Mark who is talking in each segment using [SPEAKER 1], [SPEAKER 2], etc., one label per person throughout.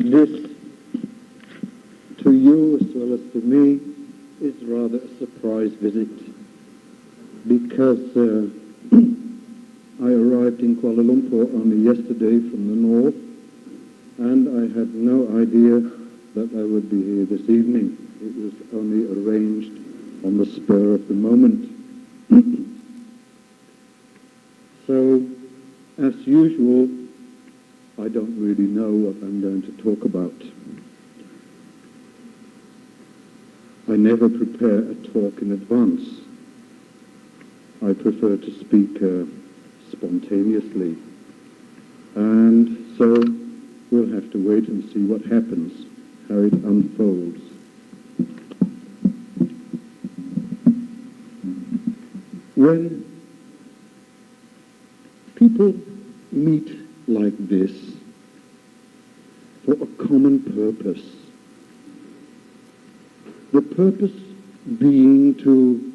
[SPEAKER 1] This, to you as well as to me, is rather a surprise visit, because I arrived in Kuala Lumpur only yesterday from the north, and I had no idea that I would be here this evening. It was only arranged on the spur of the moment. So, as usual, I don't really know what I'm going to talk about. I never prepare a talk in advance. I prefer to speak spontaneously. And so we'll have to wait and see what happens, how it unfolds. When people meet like this for a common purpose, the purpose being to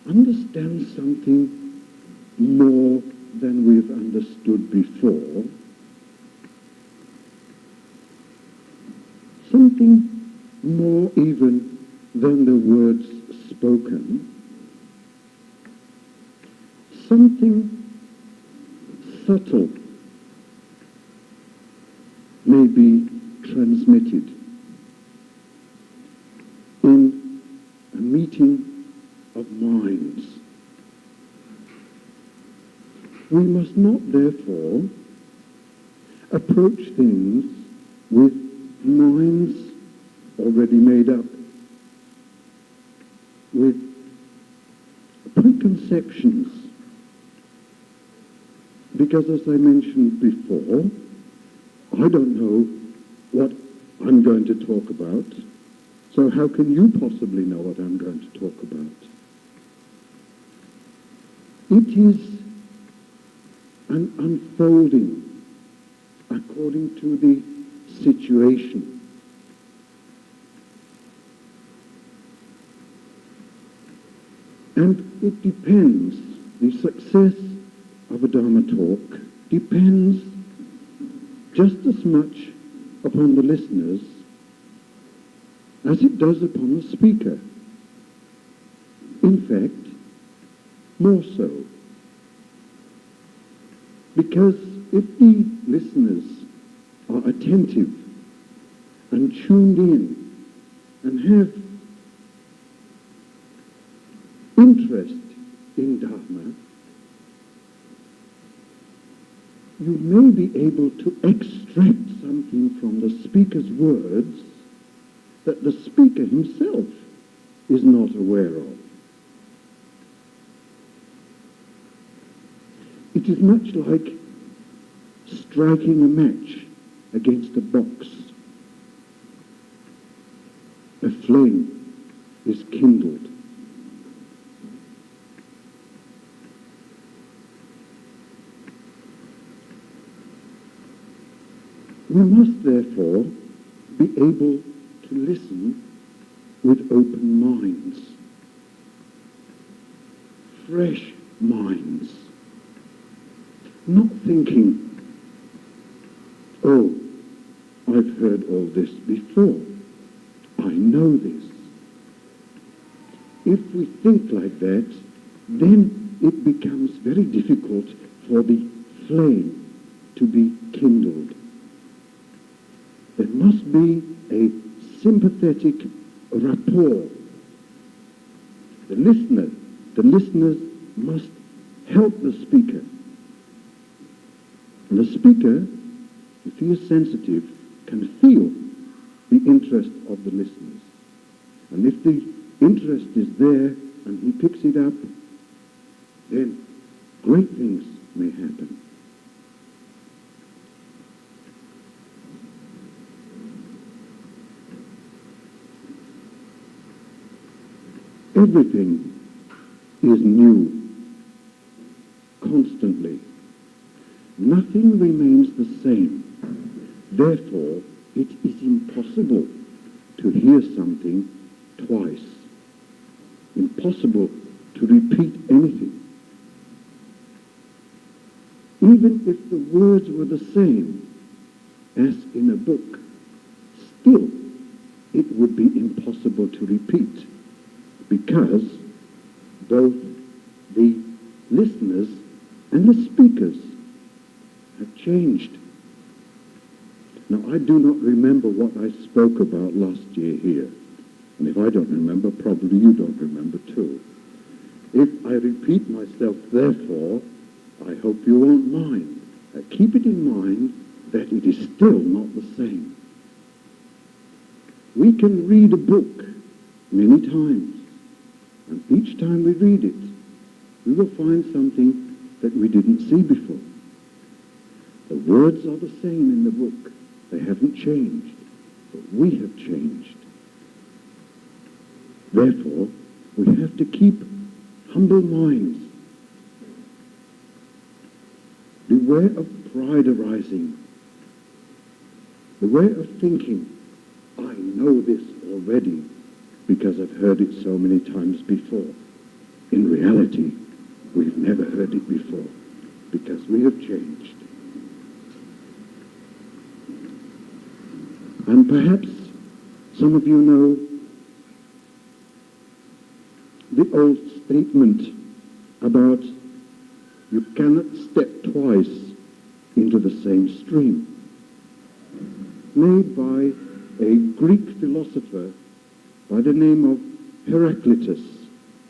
[SPEAKER 1] understand something more than we've understood before, something more even than the words spoken, something subtle may be transmitted in a meeting of minds. We must not, therefore, approach things with minds already made up, with preconceptions. Because, as I mentioned before, I don't know what I'm going to talk about, so how can you possibly know what I'm going to talk about? It is an unfolding according to the situation. And it depends, the success of a Dharma talk depends just as much upon the listeners as it does upon the speaker. In fact, more so. Because if the listeners are attentive and tuned in and have interest in Dharma, you may be able to extract something from the speaker's words that the speaker himself is not aware of. It is much like striking a match against a box. A flame is kindled. We must therefore be able to listen with open minds, fresh minds, not thinking, oh, I've heard all this before, I know this. If we think like that, then it becomes very difficult for the flame to be kindled. There must be a sympathetic rapport. The listeners must help the speaker. And the speaker, if he is sensitive, can feel the interest of the listeners. And if the interest is there and he picks it up, then great things may happen. Everything is new, constantly. Nothing remains the same. Therefore, it is impossible to hear something twice. Impossible to repeat anything. Even if the words were the same, as in a book, still it would be impossible to repeat, because both the listeners and the speakers have changed. Now, I do not remember what I spoke about last year here. And if I don't remember, probably you don't remember too. If I repeat myself, therefore, I hope you won't mind. Keep it in mind that it is still not the same. We can read a book many times, and each time we read it, we will find something that we didn't see before. The words are the same in the book. They haven't changed, but we have changed. Therefore, we have to keep humble minds. Beware of pride arising. Beware of thinking, I know this already because I've heard it so many times before. In reality, we've never heard it before because we have changed. And perhaps some of you know the old statement about you cannot step twice into the same stream, made by a Greek philosopher by the name of Heraclitus,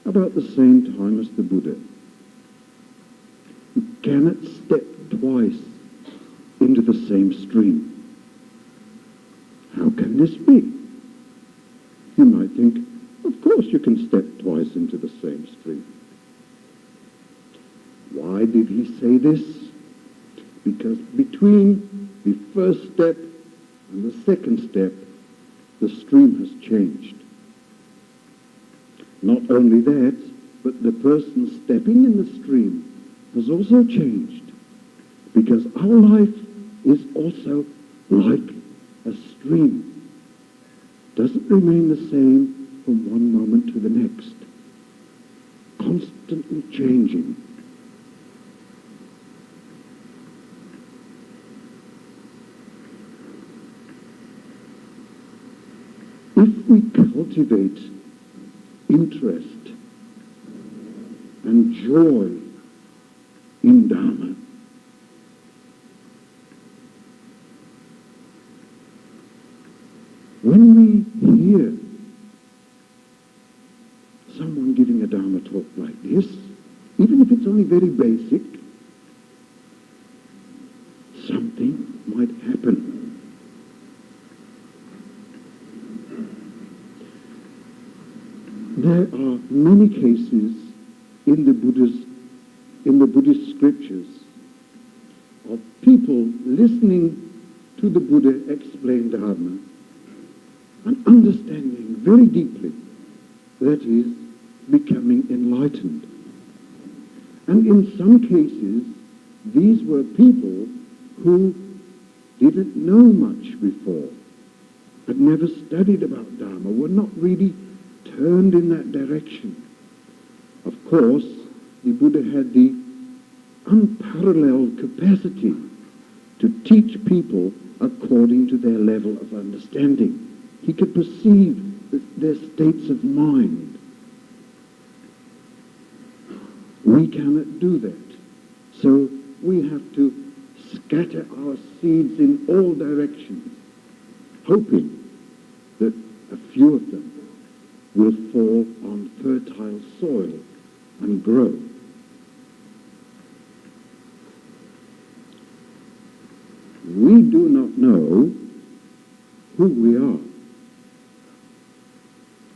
[SPEAKER 1] about the same time as the Buddha. You cannot step twice into the same stream. How can this be? You might think, of course you can step twice into the same stream. Why did he say this? Because between the first step and the second step, the stream has changed. Not only that, but the person stepping in the stream has also changed, because our life is also like a stream. Doesn't remain the same from one moment to the next. Constantly changing. If we cultivate interest and joy in Dharma, when we hear someone giving a Dharma talk like this, even if it's only very basic, something might happen. There are many cases in the Buddhist scriptures of people listening to the Buddha explain Dharma and understanding very deeply, that is, becoming enlightened. And in some cases, these were people who didn't know much before, had never studied about Dharma, were not really turned in that direction. Of course, the Buddha had the unparalleled capacity to teach people according to their level of understanding. He could perceive their states of mind. We cannot do that. So we have to scatter our seeds in all directions, hoping that a few of them will fall on fertile soil and grow. We do not know who we are.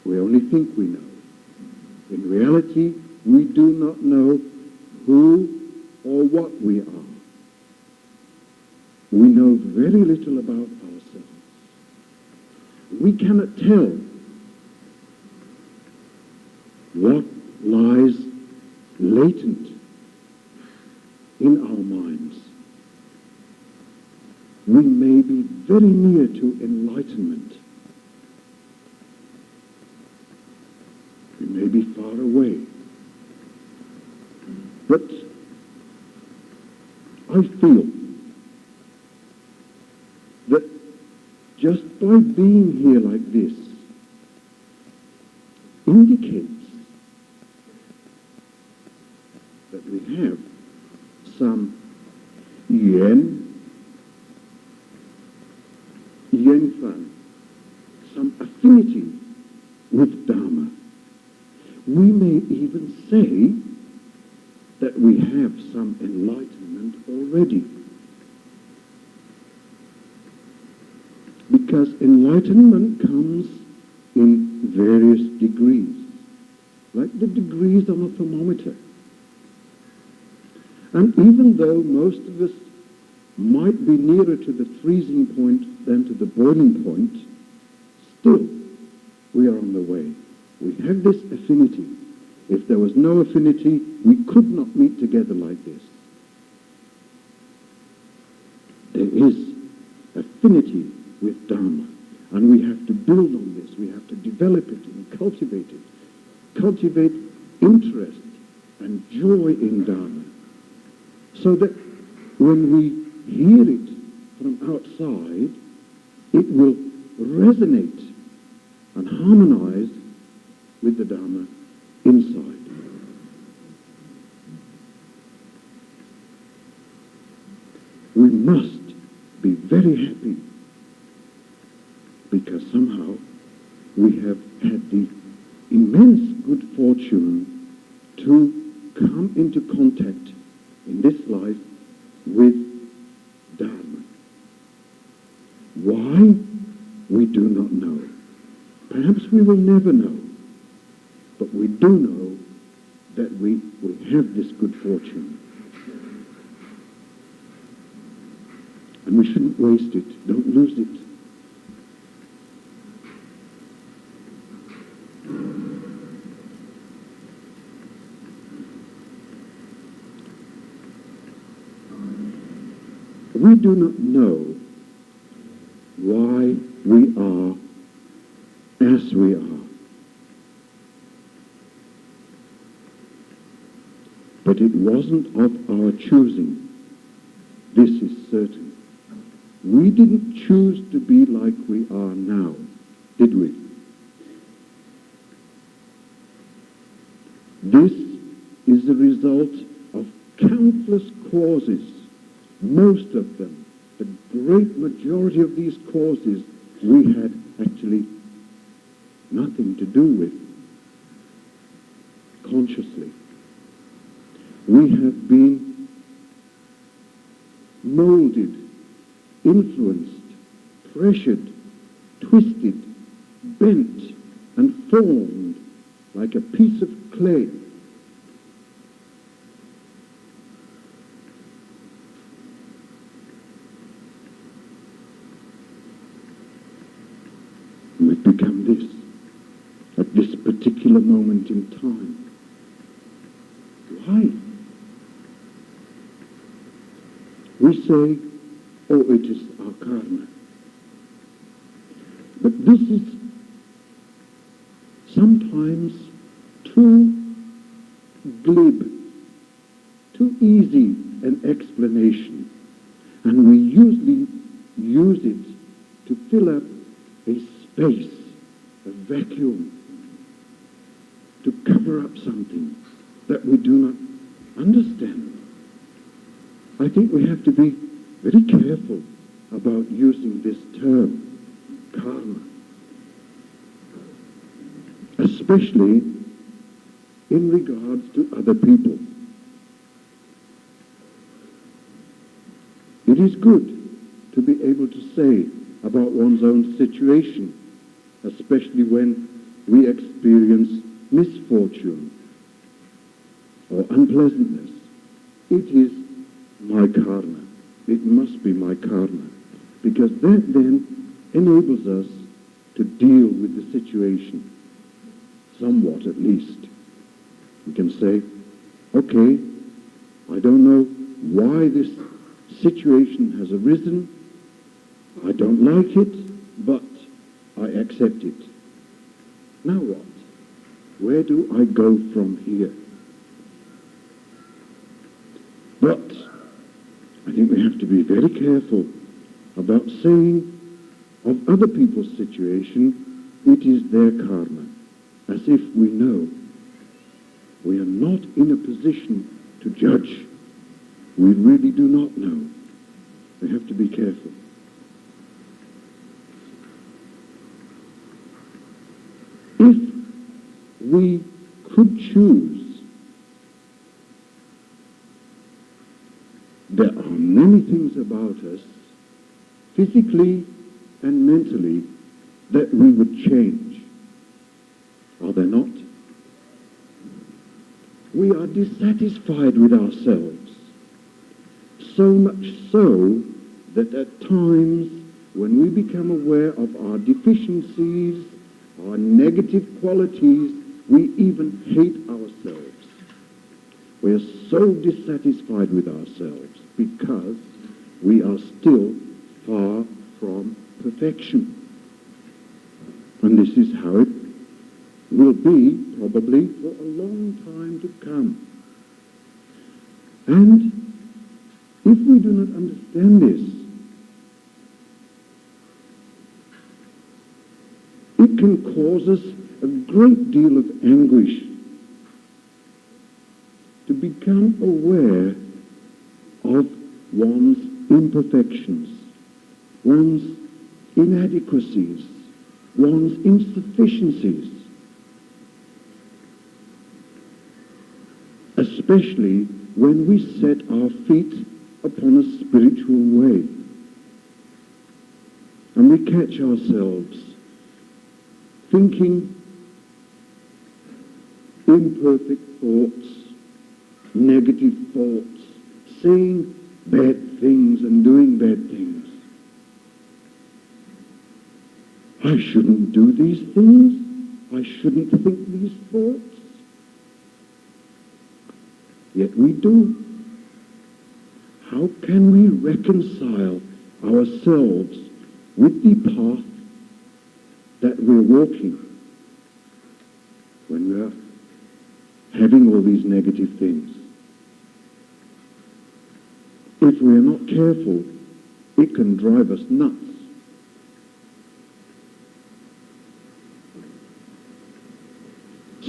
[SPEAKER 1] We only think we know. In reality, we do not know who or what we are. We know very little about ourselves. We cannot tell what lies latent in our minds. We may be very near to enlightenment. We may be far away. But I feel just by being here like this, indicates that we have some Yenfan, some affinity with Dharma. We may even say that we have some enlightenment already. Because enlightenment comes in various degrees, like the degrees on a thermometer. And even though most of us might be nearer to the freezing point than to the boiling point, still we are on the way. We have this affinity. If there was no affinity, we could not meet together like this. There is affinity with Dharma, and we have to build on this. We have to develop it and cultivate it. Cultivate interest and joy in Dharma, so that when we hear it from outside, it will resonate and harmonize with the Dharma inside. We must be very happy because somehow we have had the immense good fortune to come into contact in this life with Dharma. Why? We do not know. Perhaps we will never know. But we do know that we have this good fortune. And we shouldn't waste it. Don't lose it. We do not know why we are as we are. But it wasn't of our choosing. This is certain. We didn't choose to be like we are now, did we? This is the result of countless causes. Most of them, the great majority of these causes, we had actually nothing to do with consciously. We have been molded, influenced, pressured, twisted, bent, and formed like a piece of clay. We've become this at this particular moment in time. Why? We say, oh, it is our karma. But this is sometimes too glib, too easy an explanation. And we usually use it to fill up a space, a vacuum, to cover up something that we do not understand. I think we have to be very careful about using this term, karma, especially in regards to other people. It is good to be able to say about one's own situation, especially when we experience misfortune or unpleasantness. It is my karma. It must be my karma. Because that then enables us to deal with the situation, somewhat at least. We can say, okay, I don't know why this situation has arisen. I don't like it, but I accept it. Now what? Where do I go from here? But I think we have to be very careful about saying of other people's situation, it is their karma, as if we know. We are not in a position to judge. We really do not know. We have to be careful. If we could choose, there are many things about us, physically and mentally, that we would change. Are there not? We are dissatisfied with ourselves, so much so that at times when we become aware of our deficiencies, our negative qualities, we even hate ourselves. We are so dissatisfied with ourselves because we are still far from perfection. And this is how it will be probably for a long time to come. And if we do not understand this, it can cause us a great deal of anguish to become aware of one's imperfections, one's inadequacies, one's insufficiencies, especially when we set our feet upon a spiritual way and we catch ourselves thinking imperfect thoughts, negative thoughts, saying bad things and doing bad things. I shouldn't do these things. I shouldn't think these thoughts. Yet we do. How can we reconcile ourselves with the path that we're walking when we're having all these negative things? If we're not careful, it can drive us nuts.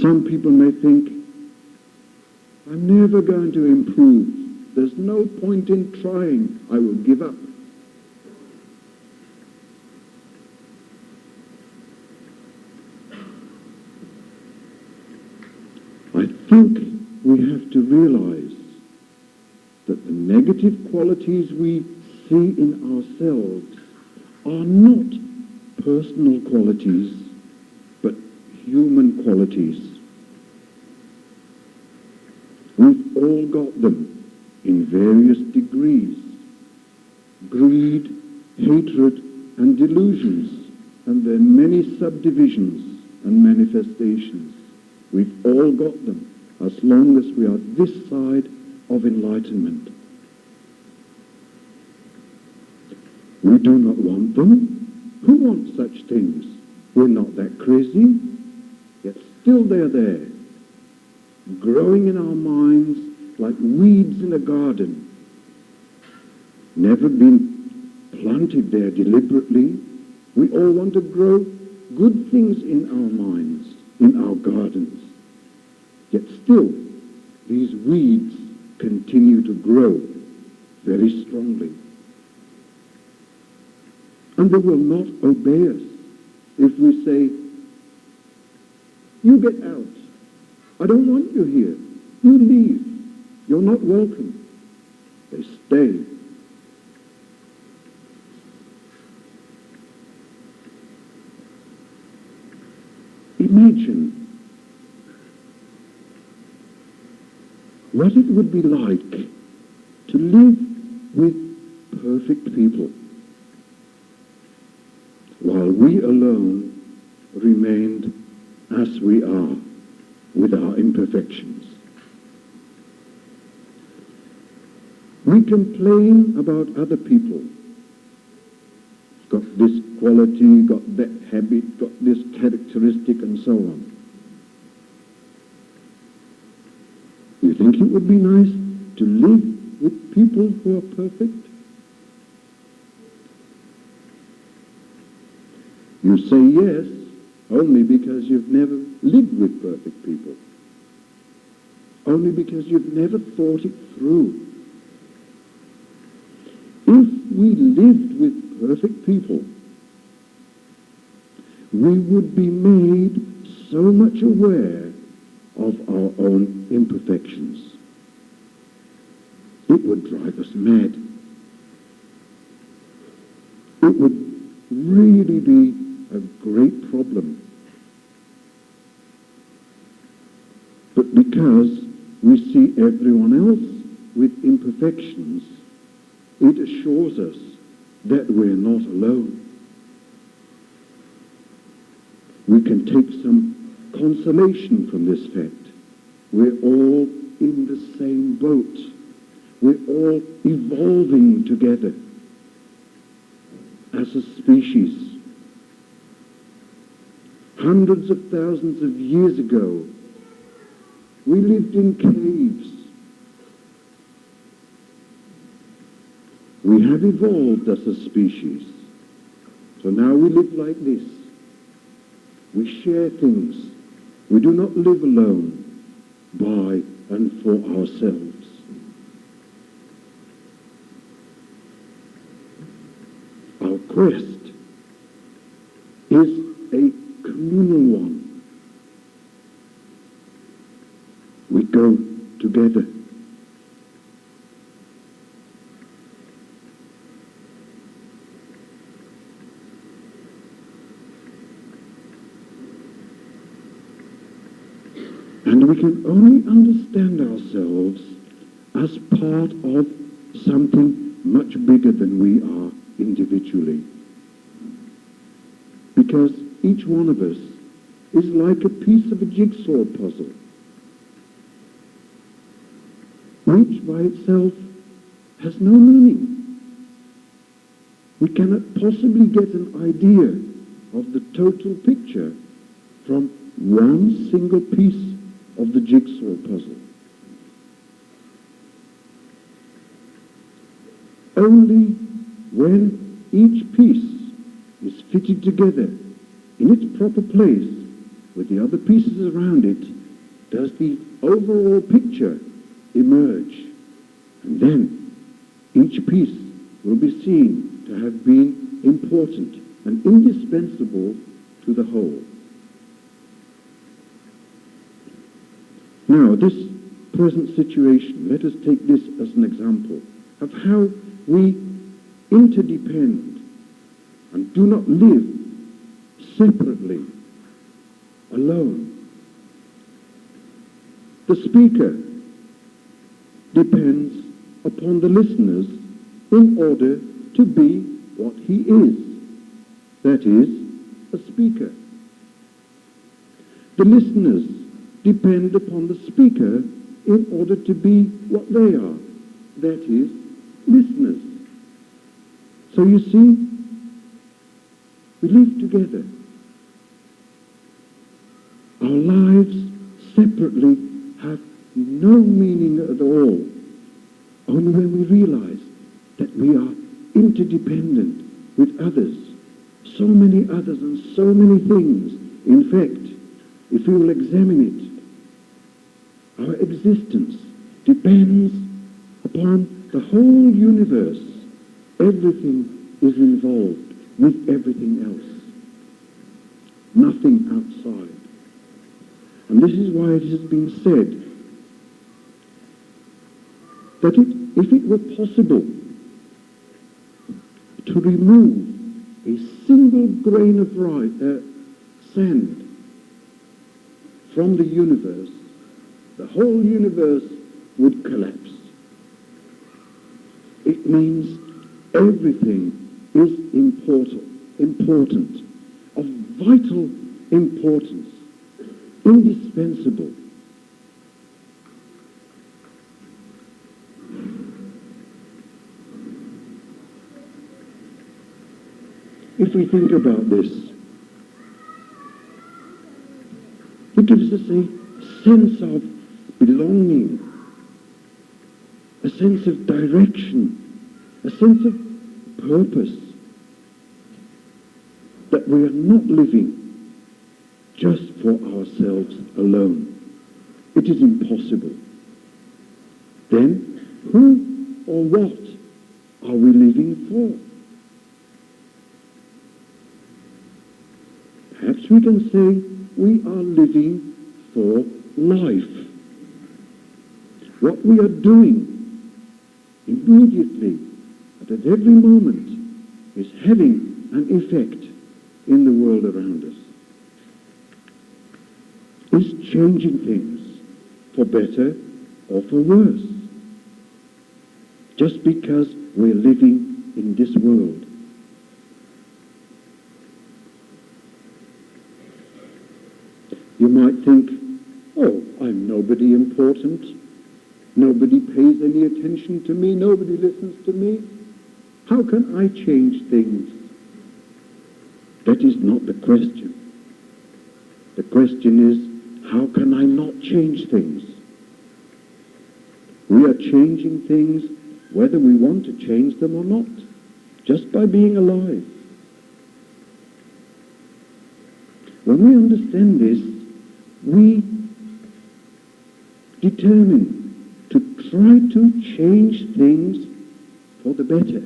[SPEAKER 1] Some people may think, I'm never going to improve. There's no point in trying. I will give up. I think we have to realize that the negative qualities we see in ourselves are not personal qualities, but human qualities. We've all got them in various degrees. Greed, hatred, and delusions, and their many subdivisions and manifestations. We've all got them as long as we are this side of enlightenment. We do not want them. Who wants such things? We're not that crazy. Yet still they're there, growing in our minds like weeds in a garden, never been planted there deliberately. We all want to grow good things in our minds, in our gardens. Yet still, these weeds continue to grow very strongly. And they will not obey us if we say, you get out. I don't want you here. You leave. You're not welcome. They stay. Imagine what it would be like to live with perfect people while we alone remained as we are with our imperfections. We complain about other people. Got this quality, got that habit, got this characteristic, and so on. You think it would be nice to live with people who are perfect? You say yes only because you've never lived with perfect people. Only because you've never thought it through. If we lived with perfect people, we would be made so much aware of our own imperfections. It would drive us mad. It would really be a great problem. But because we see everyone else with imperfections, it assures us that we're not alone. We can take some consolation from this fact. We're all in the same boat. We're all evolving together as a species. Hundreds of thousands of years ago, we lived in caves. We have evolved as a species. So now we live like this. We share things. We do not live alone, by and for ourselves. Our quest is a communal one. We go together. And we can only understand ourselves as part of something much bigger than we are individually. Because each one of us is like a piece of a jigsaw puzzle, which by itself has no meaning. We cannot possibly get an idea of the total picture from one single piece of the jigsaw puzzle. Only when each piece is fitted together in its proper place with the other pieces around it does the overall picture emerge. And then each piece will be seen to have been important and indispensable to the whole. Now, this present situation, let us take this as an example of how we interdepend and do not live separately, alone. The speaker depends upon the listeners in order to be what he is, that is, a speaker. The listeners depend upon the speaker in order to be what they are, that is, listeners. So you see, we live together. Our lives separately have no meaning at all, only when we realize that we are interdependent with others, so many others and so many things. In fact, if we will examine it, our existence depends upon the whole universe. Everything is involved with everything else. Nothing outside. And this is why it has been said that if it were possible to remove a single grain of sand from the universe, the whole universe would collapse. It means everything is important, of vital importance, indispensable. If we think about this, it gives us a sense of belonging, a sense of direction, a sense of purpose. that we are not living just for ourselves alone. It is impossible. Then, who or what are we living for? Perhaps we can say we are living for life. What we are doing immediately and at every moment is having an effect in the world around us. Is changing things for better or for worse. Just because we're living in this world. You might think, oh, I'm nobody important. Nobody pays any attention to me. Nobody listens to me. How can I change things? That is not the question. The question is, how can I not change things? We are changing things whether we want to change them or not, just by being alive. When we understand this, we determine to try to change things for the better,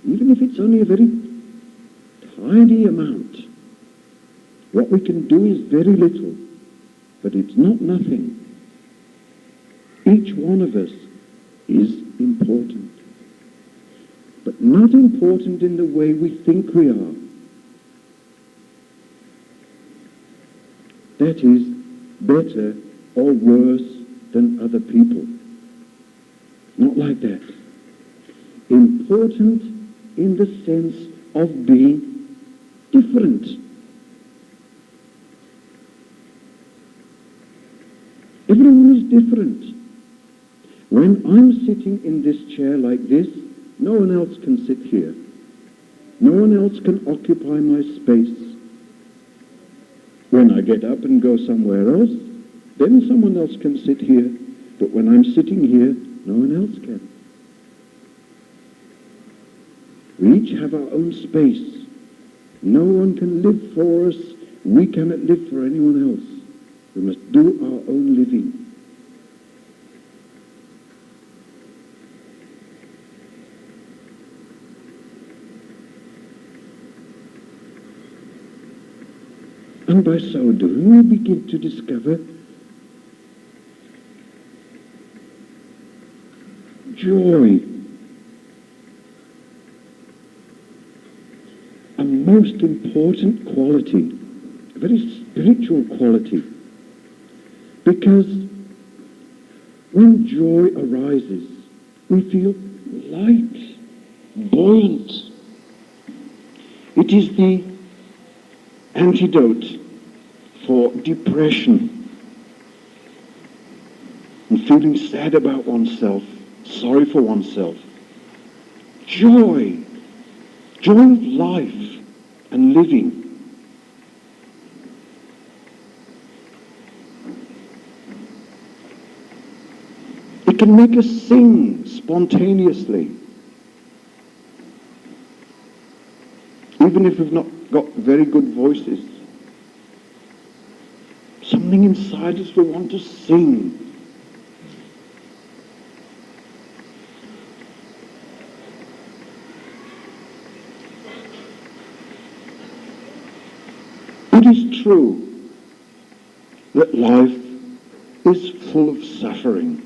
[SPEAKER 1] even if it's only a very tiny amount. What we can do is very little, but it's not nothing. Each one of us is important, but not important in the way we think we are. That is, better or worse than other people. Not like that. Important in the sense of being different. Everyone is different. When I'm sitting in this chair like this, no one else can sit here. No one else can occupy my space. When I get up and go somewhere else, then someone else can sit here. But when I'm sitting here, no one else can. We each have our own space. No one can live for us. We cannot live for anyone else. We must do our own living. And by so doing, we begin to discover joy, a most important quality, a very spiritual quality, because when joy arises, we feel light, buoyant. It is the antidote for depression and feeling sad about oneself, sorry for oneself. Joy, joy of life and living. It can make us sing spontaneously, even if we've not got very good voices. Something inside us will want to sing. It is true that life is full of suffering.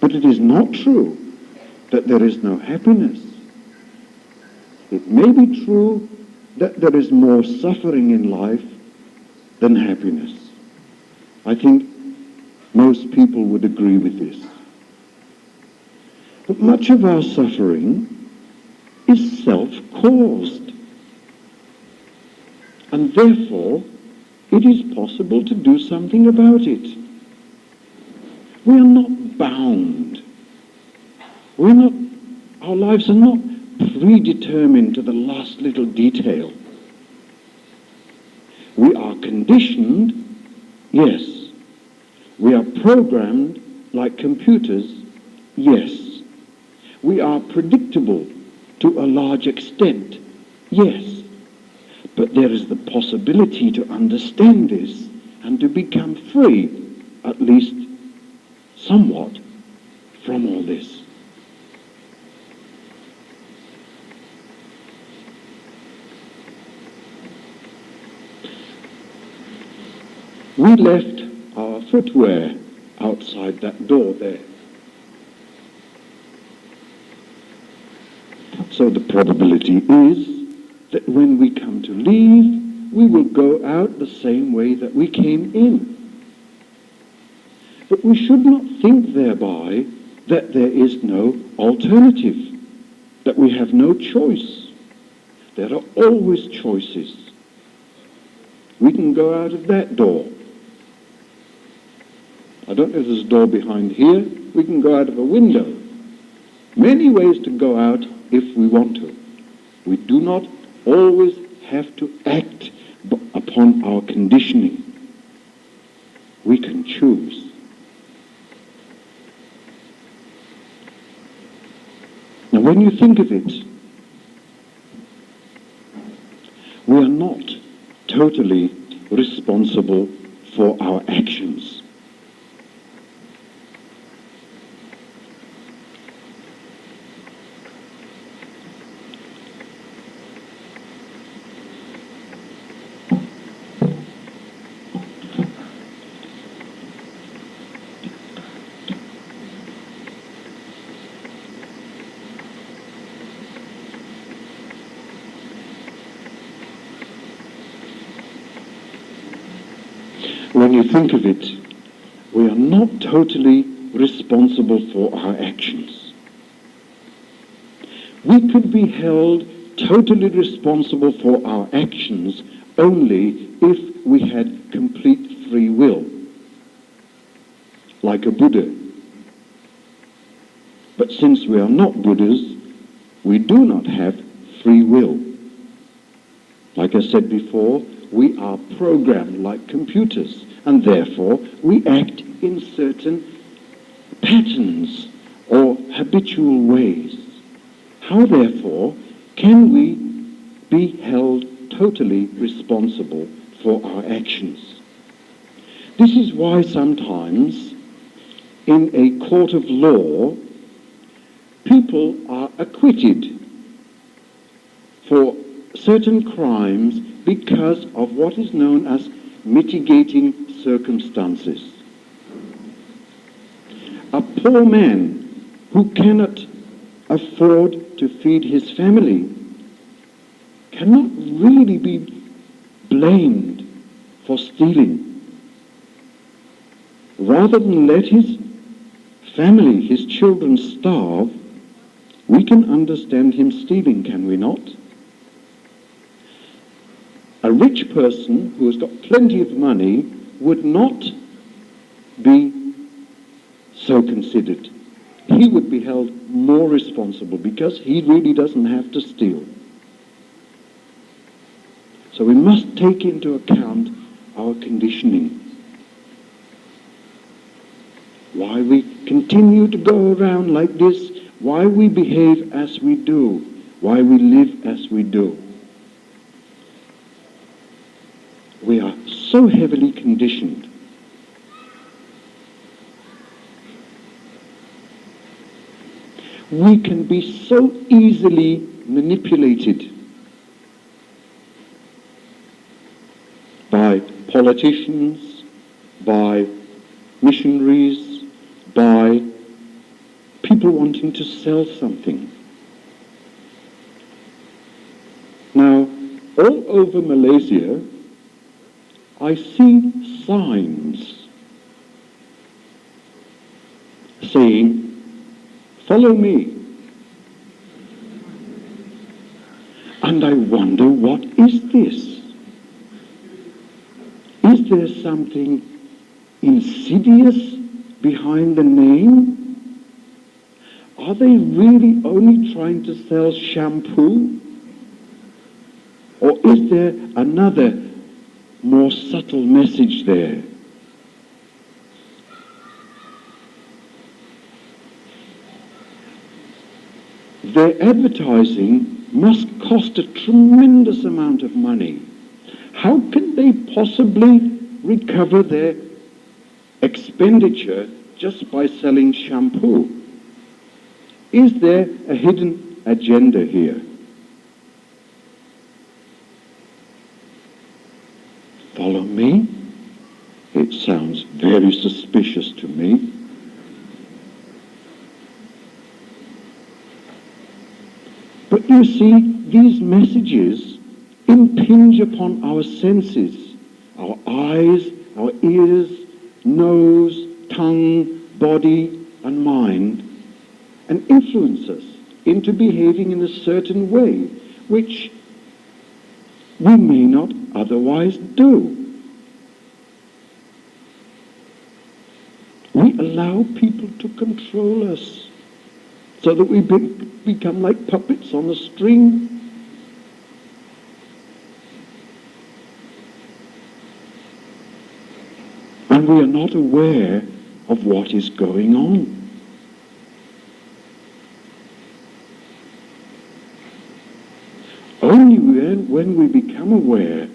[SPEAKER 1] But it is not true that there is no happiness. It may be true that there is more suffering in life than happiness. I think most people would agree with this. But much of our suffering is self-caused. And therefore, it is possible to do something about it. We are not bound. Our lives are not predetermined to the last little detail. We are conditioned, yes. We are programmed like computers, yes. We are predictable to a large extent,
[SPEAKER 2] Yes, but there is the possibility to understand this and to become free, at least somewhat, from all this. We left our footwear outside that door there. So the probability is that when we come to leave, we will go out the same way that we came in. But we should not think thereby that there is no alternative, that we have no choice. There are always choices. We can go out of that door. I don't know if there's a door behind here. We can go out of a window. Many ways to go out if we want to. We do not always have to act upon our conditioning. We can choose. Now, when you think of it, we are not totally responsible for our actions. When you think of it, we are not totally responsible for our actions. We could be held totally responsible for our actions only if we had complete free will, like a Buddha. But since we are not Buddhas, we do not have free will. Like I said before, we are programmed like computers, and therefore we act in certain patterns or habitual ways. How, therefore, can we be held totally responsible for our actions? This is why sometimes in a court of law, people are acquitted for certain crimes because of what is known as mitigating circumstances. A poor man who cannot afford to feed his family cannot really be blamed for stealing. Rather than let his family, his children, starve, we can understand him stealing, can we not? A rich person who has got plenty of money would not be so considered. He would be held more responsible because he really doesn't have to steal. So we must take into account our conditioning. Why we continue to go around like this, why we behave as we do, why we live as we do. We are so heavily conditioned. We can be so easily manipulated by politicians, by missionaries, by people wanting to sell something. Now, all over Malaysia, I see signs saying, "Follow me." And I wonder, what is this? Is there something insidious behind the name? Are they really only trying to sell shampoo? Or is there another more subtle message there? Their advertising must cost a tremendous amount of money. How can they possibly recover their expenditure just by selling shampoo? Is there a hidden agenda here? Follow me? It sounds very suspicious to me. But you see, these messages impinge upon our senses, our eyes, our ears, nose, tongue, body, and mind, and influence us into behaving in a certain way, which we may not otherwise do. We allow people to control us so that we become like puppets on a string. And we are not aware of what is going on. Only when we become aware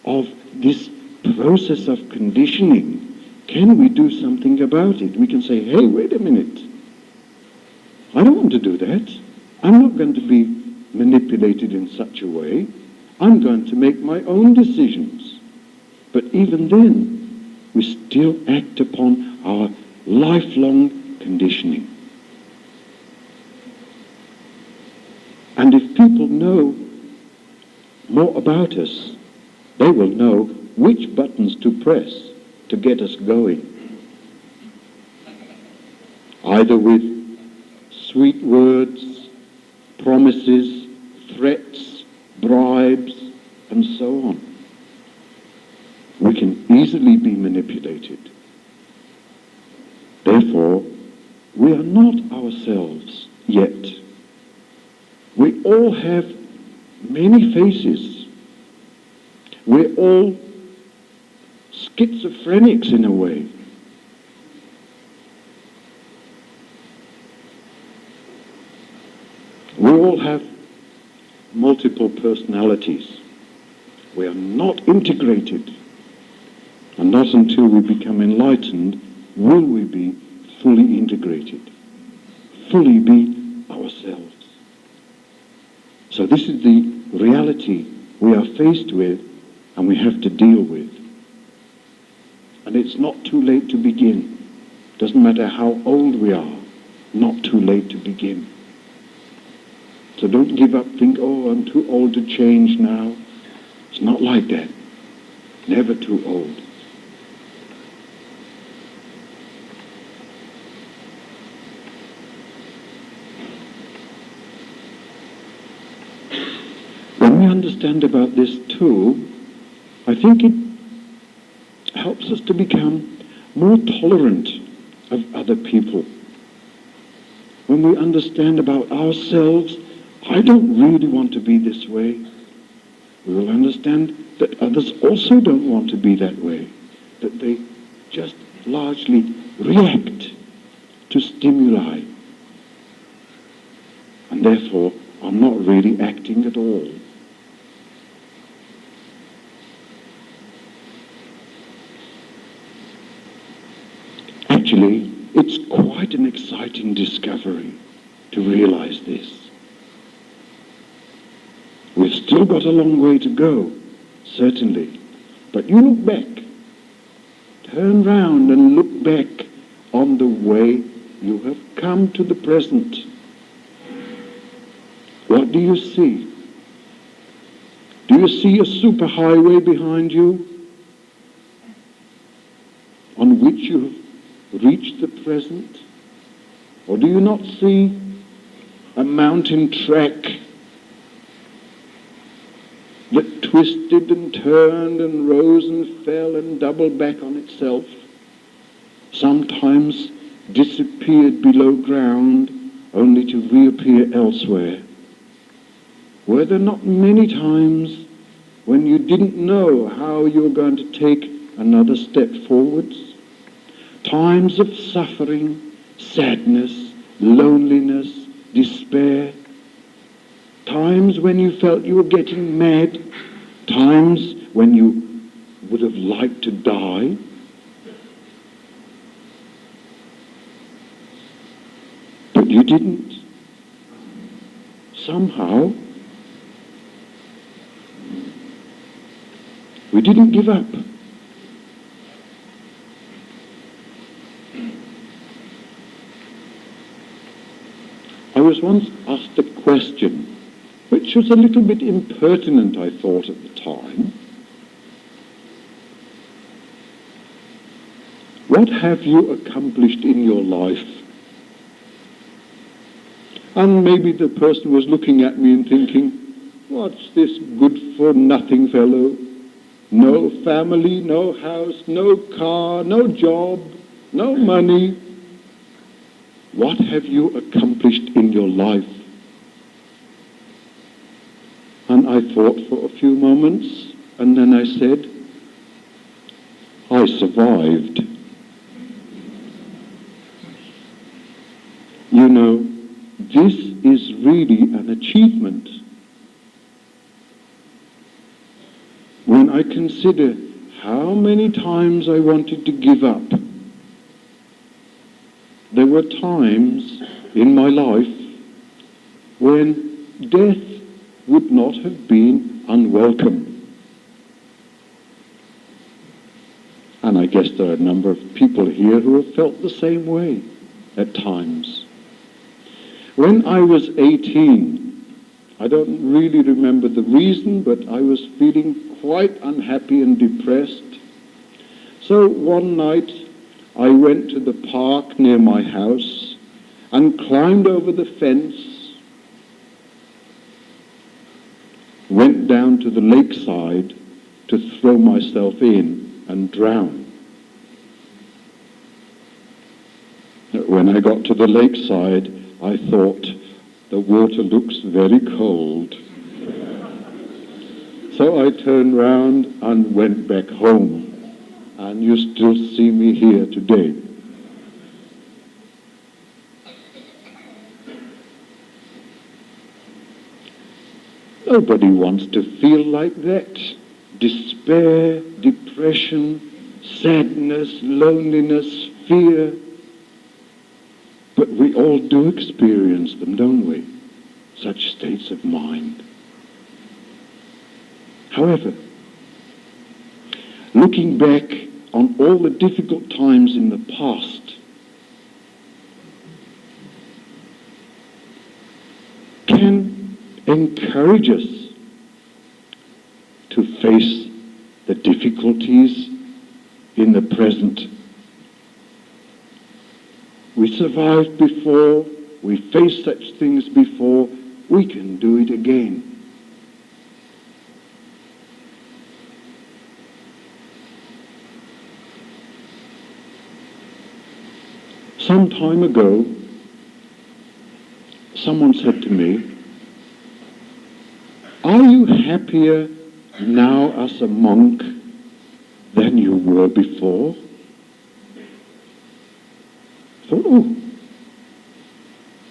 [SPEAKER 2] of this process of conditioning can we do something about it. We can say, hey, wait a minute. I don't want to do that. I'm not going to be manipulated in such a way. I'm going to make my own decisions. But even then, we still act upon our lifelong conditioning. And if people know more about us, they will know which buttons to press to get us going. Either with sweet words, promises, threats, bribes, and so on. We can easily be manipulated. Therefore, we are not ourselves yet. We all have many faces. We're all schizophrenics in a way. We all have multiple personalities. We are not integrated. And not until we become enlightened will we be fully integrated, fully be ourselves. So this is the reality we are faced with and we have to deal with. And it's not too late to begin. Doesn't matter how old we are, not too late to begin. So don't give up, think, oh, I'm too old to change now. It's not like that. Never too old. When we understand about this too, I think it helps us to become more tolerant of other people. When we understand about ourselves, I don't really want to be this way. We will understand that others also don't want to be that way, that they just largely react to stimuli and therefore are not really acting at all. Actually, it's quite an exciting discovery to realize this. We've still got a long way to go, certainly. But you look back, turn round and look back on the way you have come to the present. What do you see? Do you see a superhighway behind you on which you have reached the present? Or do you not see a mountain track that twisted and turned and rose and fell and doubled back on itself, sometimes disappeared below ground only to reappear elsewhere? Were there not many times when you didn't know how you were going to take another step forwards? Times of suffering, sadness, loneliness, despair. Times times when you felt you were getting mad, times when you would have liked to die. But you didn't. Somehow, we didn't give up. I was once asked a question, which was a little bit impertinent, I thought, at the time. What have you accomplished in your life? And maybe the person was looking at me and thinking, what's this good-for-nothing fellow? No family, no house, no car, no job, no money. What have you accomplished in your life? And I thought for a few moments, and then I said, I survived. You know, this is really an achievement. When I consider how many times I wanted to give up, there were times in my life when death would not have been unwelcome. And I guess there are a number of people here who have felt the same way at times. When I was 18, I don't really remember the reason, but I was feeling quite unhappy and depressed. So one night I went to the park near my house and climbed over the fence, went down to the lakeside to throw myself in and drown. When I got to the lakeside, I thought, the water looks very cold. So I turned round and went back home. And you still see me here today. Nobody wants to feel like that. Despair, depression, sadness, loneliness, fear. But we all do experience them, don't we? Such states of mind. However, looking back on all the difficult times in the past, can encourage us to face the difficulties in the present. We survived before, we faced such things before, we can do it again. Some time ago, someone said to me, are you happier now as a monk than you were before? I thought, oh,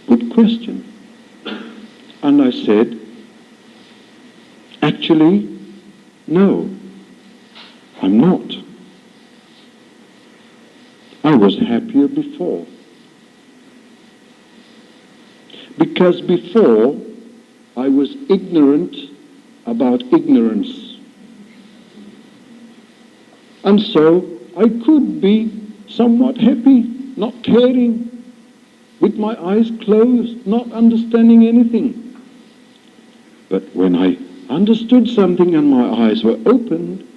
[SPEAKER 2] good question. And I said, actually, no, I'm not. I was happier before. Because before, I was ignorant about ignorance. And so I could be somewhat happy, not caring, with my eyes closed, not understanding anything. But when I understood something and my eyes were opened,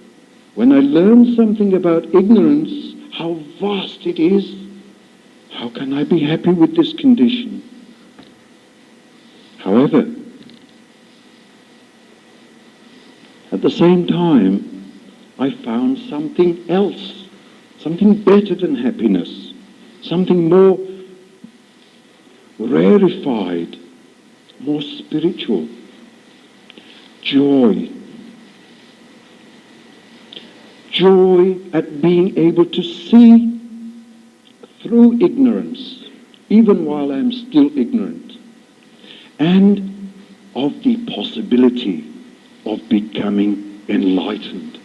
[SPEAKER 2] when I learned something about ignorance, how vast it is, how can I be happy with this condition? However, at the same time, I found something else, something better than happiness, something more rarefied, more spiritual, joy. Joy at being able to see through ignorance, even while I'm still ignorant, and of the possibility of becoming enlightened.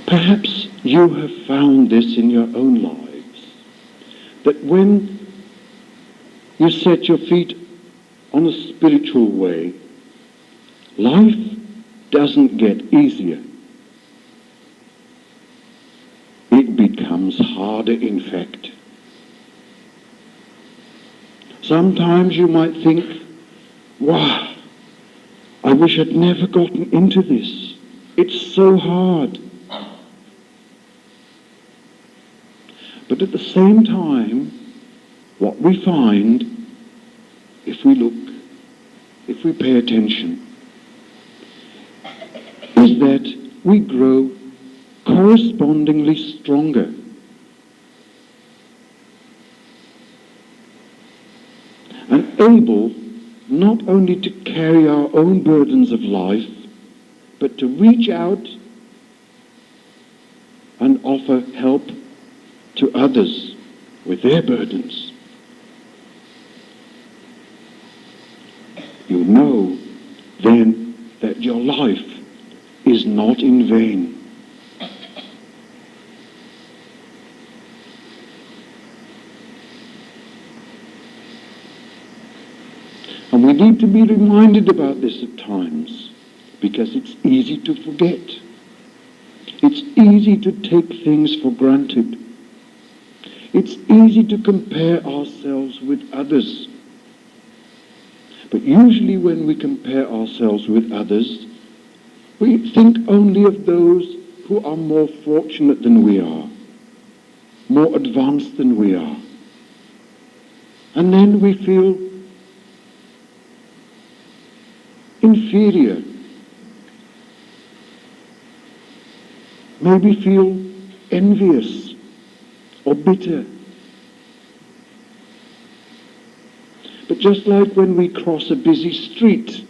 [SPEAKER 2] Perhaps you have found this in your own lives, that when you set your feet on a spiritual way, life doesn't get easier. It becomes harder, in fact. Sometimes you might think, wow, I wish I'd never gotten into this. It's so hard. But at the same time, what we find, if we look, if we pay attention, is that we grow correspondingly stronger. And able not only to carry our own burdens of life, but to reach out and offer help to others with their burdens. You know then that your life is not in vain. And we need to be reminded about this at times, because it's easy to forget. It's easy to take things for granted. It's easy to compare ourselves with others. But usually when we compare ourselves with others, we think only of those who are more fortunate than we are, more advanced than we are. And then we feel inferior, maybe feel envious or bitter. But just like when we cross a busy street,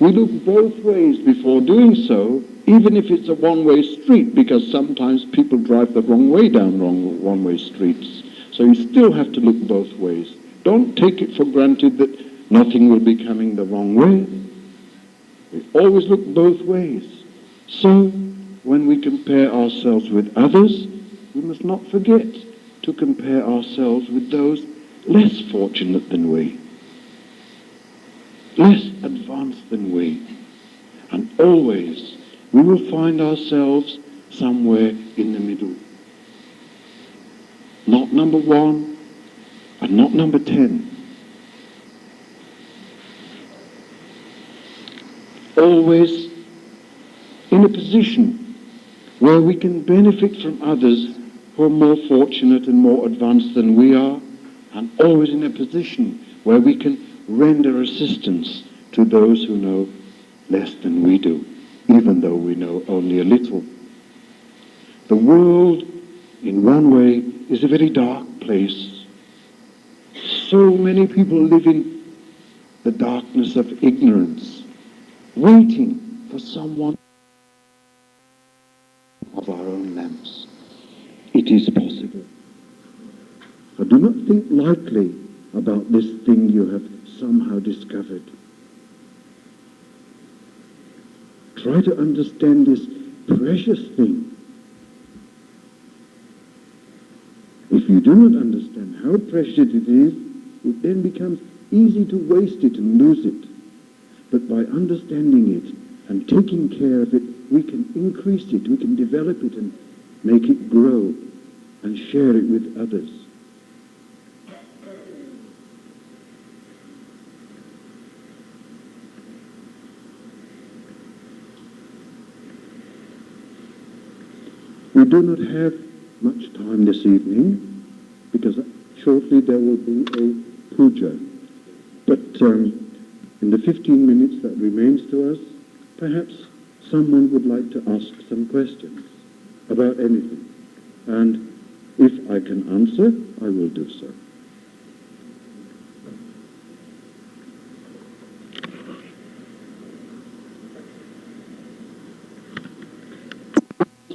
[SPEAKER 2] we look both ways before doing so, even if it's a one-way street, because sometimes people drive the wrong way down one-way streets. So you still have to look both ways. Don't take it for granted that nothing will be coming the wrong way. We always look both ways. So when we compare ourselves with others, we must not forget to compare ourselves with those less fortunate than we, less advanced than we. And always we will find ourselves somewhere in the middle. Not number 1 and not number 10. Always in a position where we can benefit from others who are more fortunate and more advanced than we are, and always in a position where we can render assistance to those who know less than we do, even though we know only a little. The world, in one way, is a very dark place. So many people live in the darkness of ignorance, waiting for someone of our own lamps. It is possible. I do not think lightly about this thing you have somehow discovered. Try to understand this precious thing. If you do not understand how precious it is, it then becomes easy to waste it and lose it. But by understanding it and taking care of it, we can increase it, we can develop it and make it grow and share it with others. We do not have much time this evening because shortly there will be a puja. But in the 15 minutes that remains to us, perhaps someone would like to ask some questions about anything. And if I can answer, I will do so.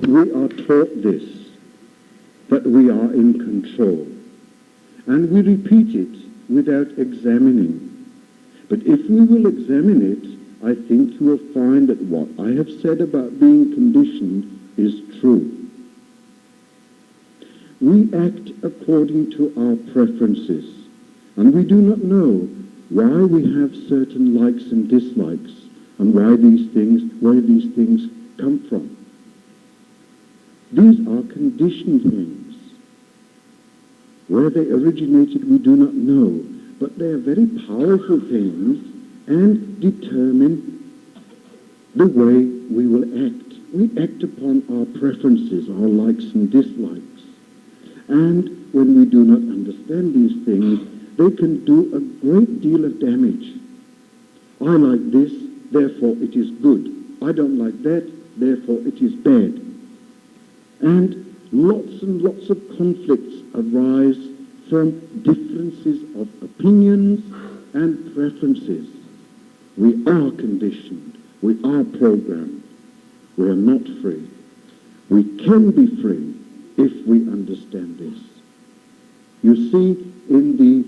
[SPEAKER 1] We are taught this, that we are in control, and we repeat it without examining. But if we will examine it, I think you will find that what I have said about being conditioned is true. We act according to our preferences, and we do not know why we have certain likes and dislikes, and where these things come from. These are conditioned things. Where they originated, we do not know, but they are very powerful things and determine the way we will act. We act upon our preferences, our likes and dislikes. And when we do not understand these things, they can do a great deal of damage. I like this, therefore it is good. I don't like that, therefore it is bad. And lots of conflicts arise from differences of opinions and preferences. We are conditioned. We are programmed. We are not free. We can be free if we understand this. You see, in the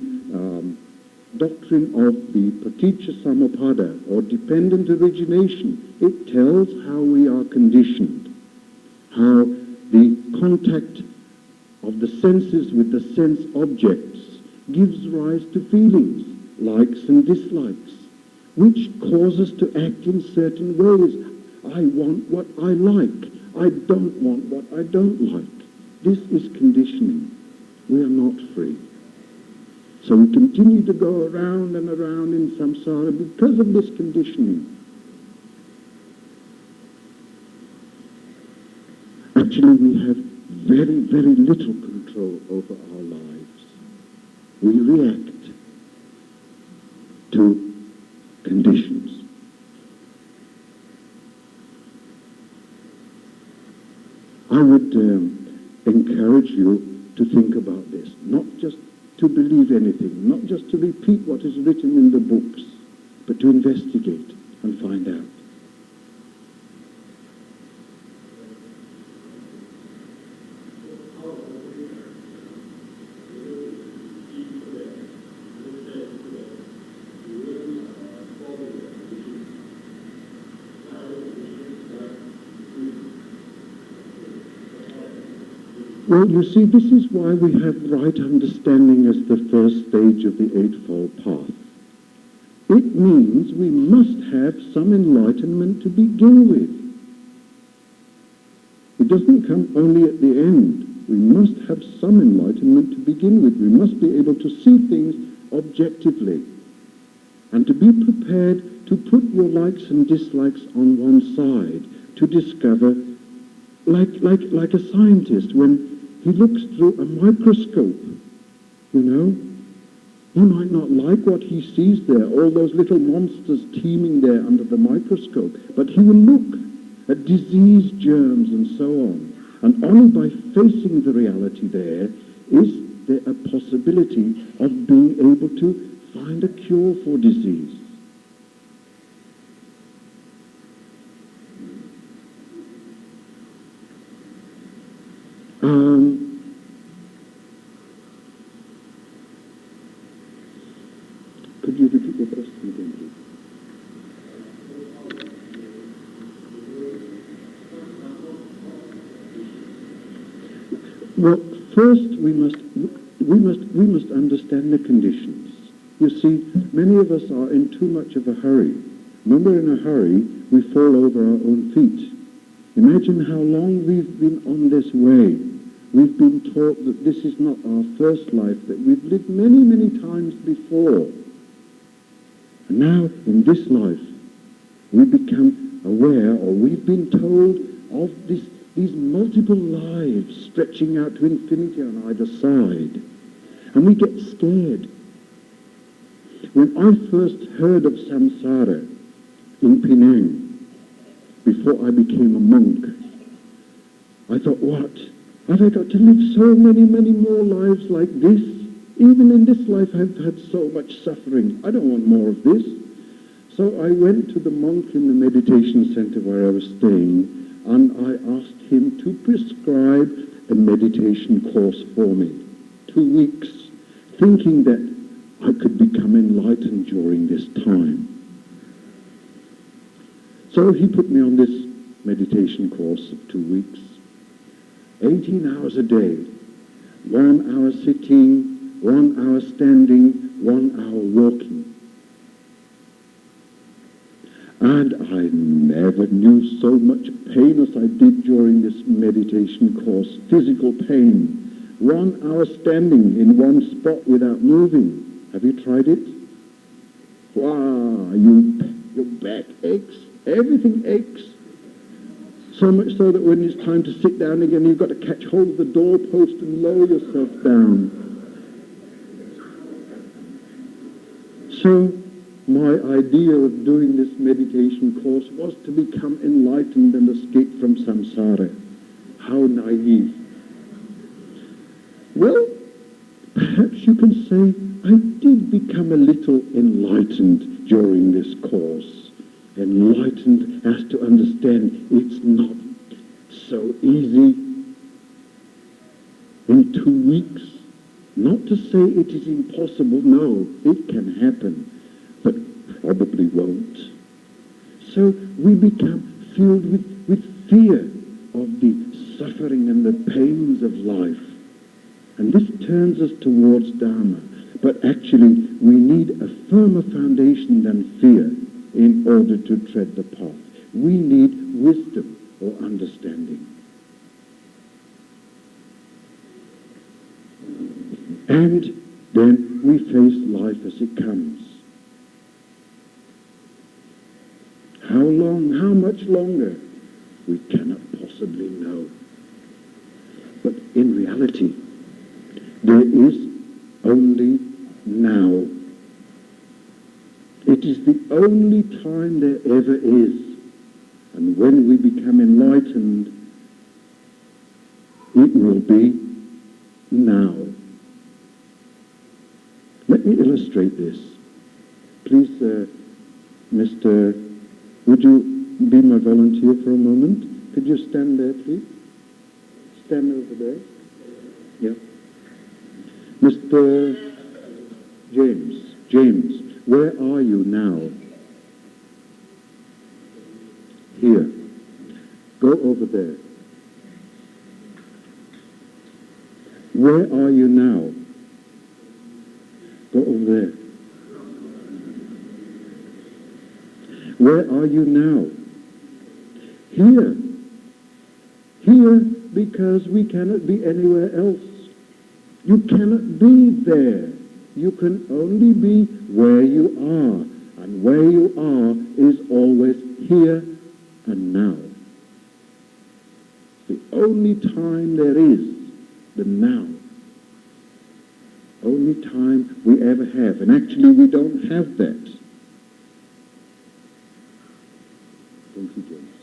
[SPEAKER 1] doctrine of the Paticca Samuppada, or dependent origination, it tells how we are conditioned, how the contact of the senses with the sense objects gives rise to feelings, likes and dislikes, which cause us to act in certain ways. I want what I like. I don't want what I don't like. This is conditioning. We are not free. So we continue to go around and around in samsara because of this conditioning. Actually, we have very, very little control over our lives. We react to conditions. I would encourage you to think about this, not just to believe anything, not just to repeat what is written in the books, but to investigate and find out. Well, you see, this is why we have right understanding as the first stage of the Eightfold Path. It means we must have some enlightenment to begin with. It doesn't come only at the end. We must have some enlightenment to begin with. We must be able to see things objectively and to be prepared to put your likes and dislikes on one side, to discover, like a scientist, when he looks through a microscope, you know, he might not like what he sees there, all those little monsters teeming there under the microscope, but he will look at disease germs and so on. And only by facing the reality there is there a possibility of being able to find a cure for disease. Could you repeat your question again, please? Well, first we must understand the conditions. You see, many of us are in too much of a hurry. When we're in a hurry, we fall over our own feet. Imagine how long we've been on this way. We've been taught that this is not our first life, that we've lived many, many times before. And now, in this life, we become aware, or we've been told of these multiple lives stretching out to infinity on either side. And we get scared. When I first heard of samsara in Penang, before I became a monk, I thought, what? Have I got to live so many, many more lives like this? Even in this life I've had so much suffering. I don't want more of this. So I went to the monk in the meditation center where I was staying, and I asked him to prescribe a meditation course for me. 2 weeks, thinking that I could become enlightened during this time. So he put me on this meditation course of 2 weeks, 18 hours a day, 1 hour sitting, 1 hour standing, 1 hour walking. And I never knew so much pain as I did during this meditation course, physical pain. 1 hour standing in one spot without moving. Have you tried it? Wow, your back aches, everything aches. So much so that when it's time to sit down again, you've got to catch hold of the doorpost and lower yourself down. So my idea of doing this meditation course was to become enlightened and escape from samsara. How naive. Well, perhaps you can say I did become a little enlightened during this course. Enlightened as to understand it's not so easy in 2 weeks. Not to say it is impossible, no, it can happen, but probably won't. So we become filled with fear of the suffering and the pains of life. And this turns us towards Dharma. But actually, we need a firmer foundation than fear in order to tread the path. We need wisdom or understanding. And then we face life as it comes. How long, how much longer? We cannot possibly know. But in reality, there is only now. It is the only time there ever is. And when we become enlightened, it will be now. Let me illustrate this. Please, Mr. Would you be my volunteer for a moment? Could you stand there, please? Stand over there. Yeah. Mr. James, where are you now? Here. Go over there. Where are you now? Go over there. Where are you now? Here. Here, because we cannot be anywhere else. You cannot be there. You can only be where you are. And where you are is always here and now. The only time there is, the now. Only time we ever have. And actually we don't have that. Thank you, James.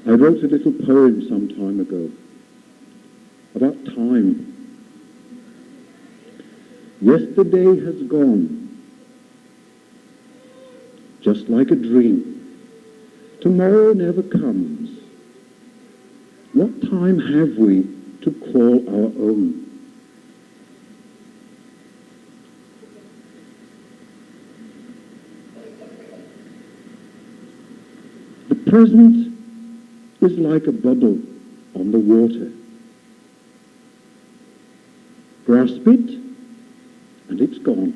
[SPEAKER 1] I wrote a little poem some time ago about time. Yesterday has gone, just like a dream. Tomorrow never comes. What time have we to call our own? The present is like a bubble on the water. Grasp it, and it's gone.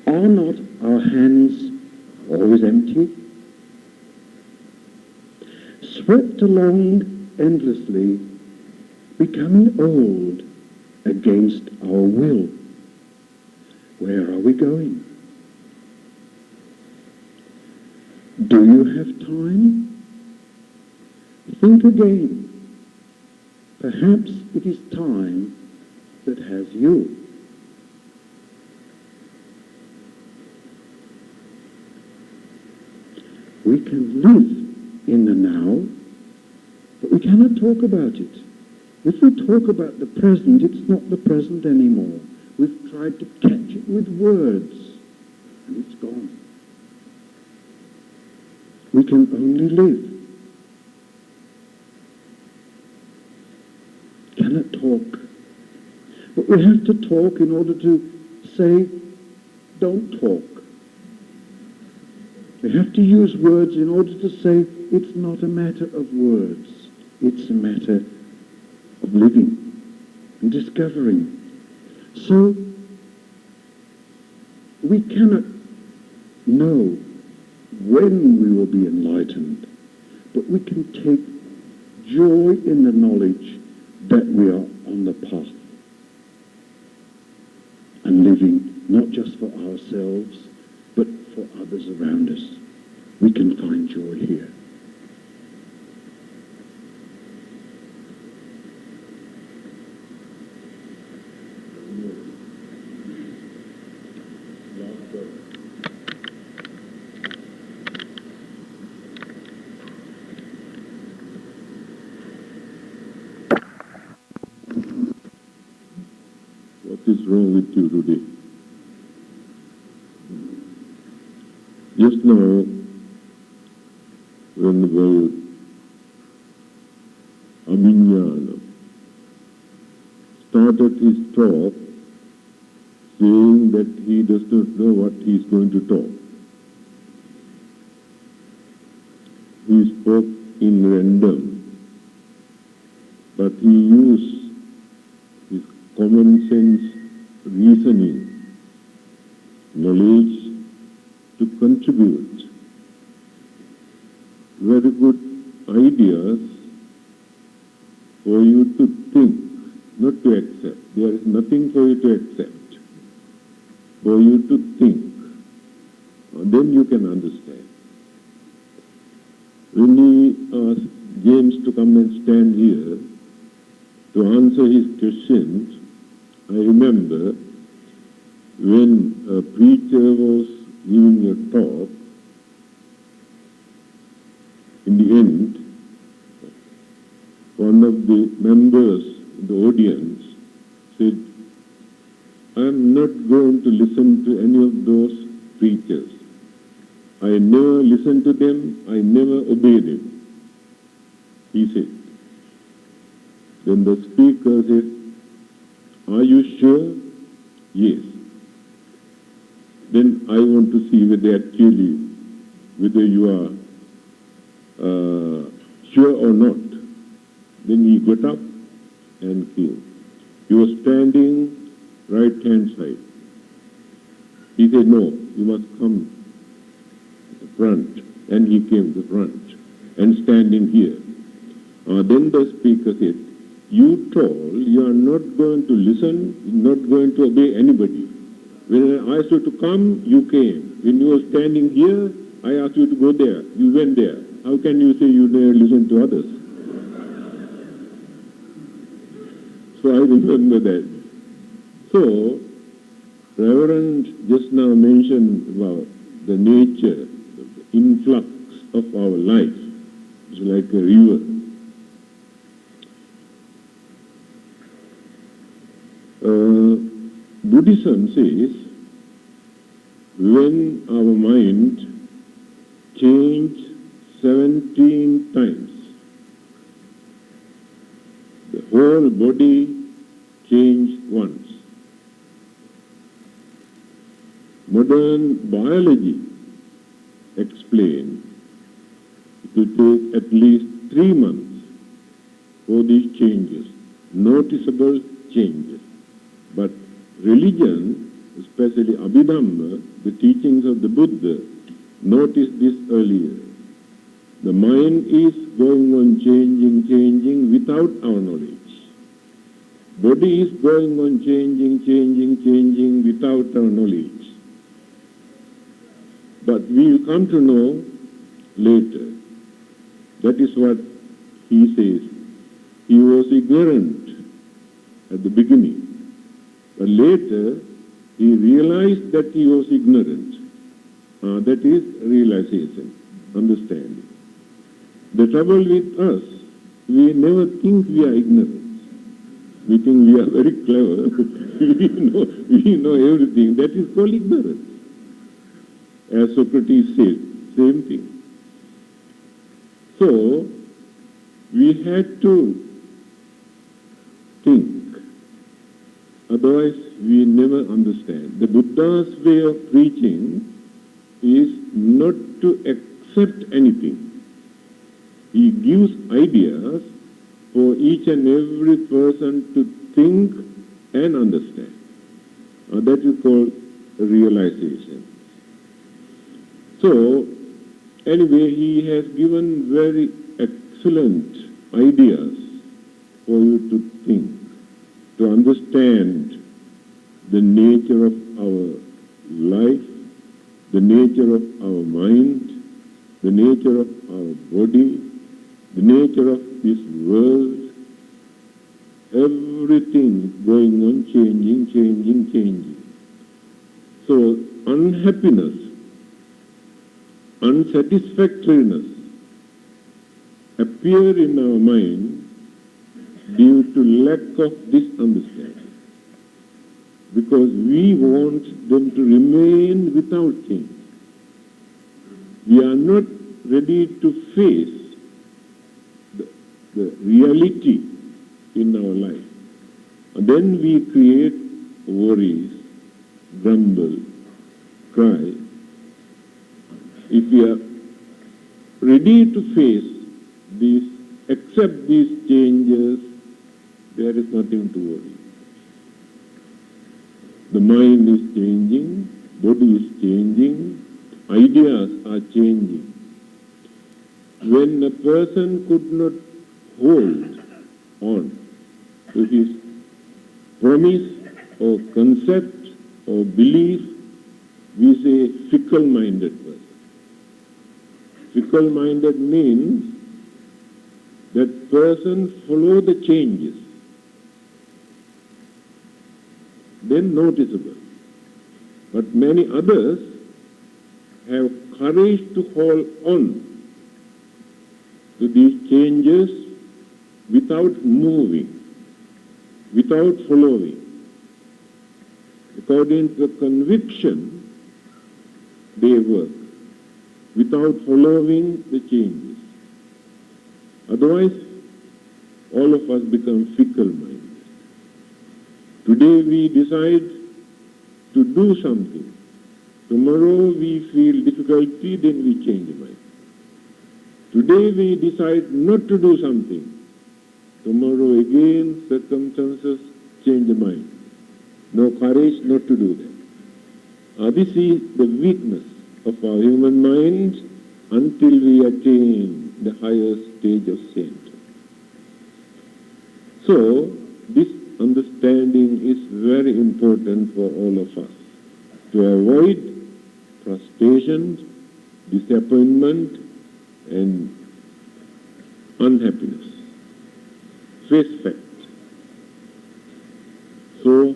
[SPEAKER 1] Are not our hands always empty? Swept along endlessly, becoming old against our will. Where are we going? Do you have time? Think again. Perhaps it is time that has you. We can live in the now, but we cannot talk about it. If we talk about the present, it's not the present anymore. We've tried to catch it with words, and it's gone. we can only live. Cannot talk. But we have to talk in order to say, don't talk. We have to use words in order to say, it's not a matter of words. It's a matter of living and discovering. So, we cannot know when we will be enlightened, but we can take joy in the knowledge that we are on the path and living not just for ourselves, but for others around us. We can find joy here.
[SPEAKER 3] What is wrong with you today? Just now, when the word Abhinyana started his talk, saying that he does not know what he is going to talk. He spoke in random, but he used his common sense reasoning, knowledge to contribute very good ideas for you to think, not to accept. There is nothing for you to accept, for you to think. And then you can understand. When he asked James to come and stand here to answer his questions, I remember when a preacher was giving a talk, in the end, one of the members in the audience said, I am not going to listen to any of those preachers. I never listen to them, I never obey them, he said. Then the speaker said, are you sure? Yes. Then I want to see whether you are sure or not. Then he got up and came. He was standing right hand side. He said, no, you must come to the front. And he came to the front and standing here. Then the speaker said, you told you are not going to listen, not going to obey anybody. When I asked you to come, you came. When you were standing here, I asked you to go there. You went there. How can you say you never listen to others? So I remember that. So, Reverend just now mentioned about the nature, the influx of our life. It's like a river. Buddhism says, when our mind changes 17 times, the whole body changes once. Modern biology explains it will take at least 3 months for these changes, noticeable changes. But religion, especially Abhidhamma, the teachings of the Buddha, noticed this earlier. The mind is going on changing without our knowledge. Body is going on changing without our knowledge. But we will come to know later. That is what he says. He was ignorant at the beginning. But later, he realized that he was ignorant. That is realization, understanding. The trouble with us, we never think we are ignorant. We think we are very clever. we know everything. That is called ignorance. As Socrates said, same thing. So, we had to think, otherwise we never understand. The Buddha's way of preaching is not to accept anything. He gives ideas for each and every person to think and understand. That is called realization. So, anyway, he has given very excellent ideas for you to think, to understand the nature of our life, the nature of our mind, the nature of our body, the nature of this world. Everything going on, changing. So, unhappiness, unsatisfactoriness appear in our mind due to lack of this understanding. Because we want them to remain without change. We are not ready to face the reality in our life. And then we create worries, grumble, cry. If we are ready to face these, accept these changes, there is nothing to worry. The mind is changing, body is changing, ideas are changing. When a person could not hold on to his promise or concept or belief, we say fickle-minded person. Fickle-minded means that person follow the changes, then noticeable. But many others have courage to hold on to these changes without moving, without following. According to the conviction, they work, without following the changes. Otherwise, all of us become fickle-minded. Today we decide to do something. Tomorrow we feel difficulty, then we change mind. Today we decide not to do something. Tomorrow again circumstances change the mind. No courage not to do that. This is the weakness of our human mind until we attain the higher stage of sainthood. So, this understanding is very important for all of us to avoid frustration, disappointment, and unhappiness. Face fact. So,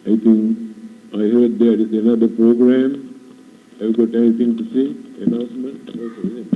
[SPEAKER 3] I think I heard there is another program. Have you got anything to say? Announcement? Okay.